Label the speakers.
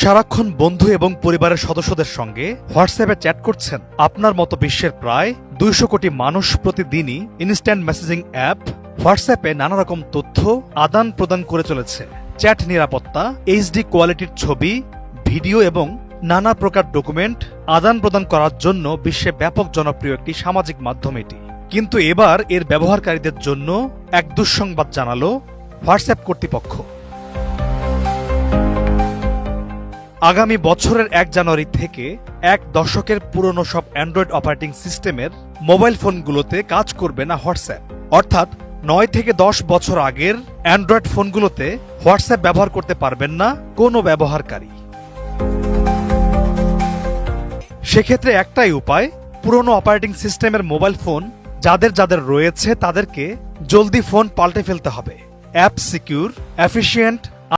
Speaker 1: সারাক্ষণ বন্ধু এবং পরিবারের সদস্যদের সঙ্গে হোয়াটসঅ্যাপে চ্যাট করছেন। আপনার মতো বিশ্বের প্রায় 200 কোটি মানুষ প্রতিদিনই ইনস্ট্যান্ট মেসেজিং অ্যাপ হোয়াটসঅ্যাপে নানা রকম তথ্য আদান প্রদান করে চলেছে। চ্যাট নিরাপত্তা, এইচডি কোয়ালিটির ছবি, ভিডিও এবং নানা প্রকার ডকুমেন্ট আদান প্রদান করার জন্য বিশ্বে ব্যাপক জনপ্রিয় একটি সামাজিক মাধ্যম এটি। কিন্তু এবার এর ব্যবহারকারীদের জন্য এক দুঃসংবাদ জানালো হোয়াটসঅ্যাপ কর্তৃপক্ষ। আগামী বছরের 1 জানুয়ারি থেকে 1 দশকের পুরনো সব অ্যান্ড্রয়েড অপারেটিং সিস্টেমের মোবাইল ফোনগুলোতে কাজ করবে না হোয়াটসঅ্যাপ। অর্থাৎ 9 থেকে 10 বছর আগের অ্যান্ড্রয়েড ফোনগুলোতে হোয়াটসঅ্যাপ ব্যবহার করতে পারবেন না কোনো ব্যবহারকারী। সেক্ষেত্রে একটাই উপায়, পুরনো অপারেটিং সিস্টেমের মোবাইল ফোন যাদের রয়েছে তাদেরকে জলদি ফোন পাল্টে ফেলতে হবে। App secure, efficient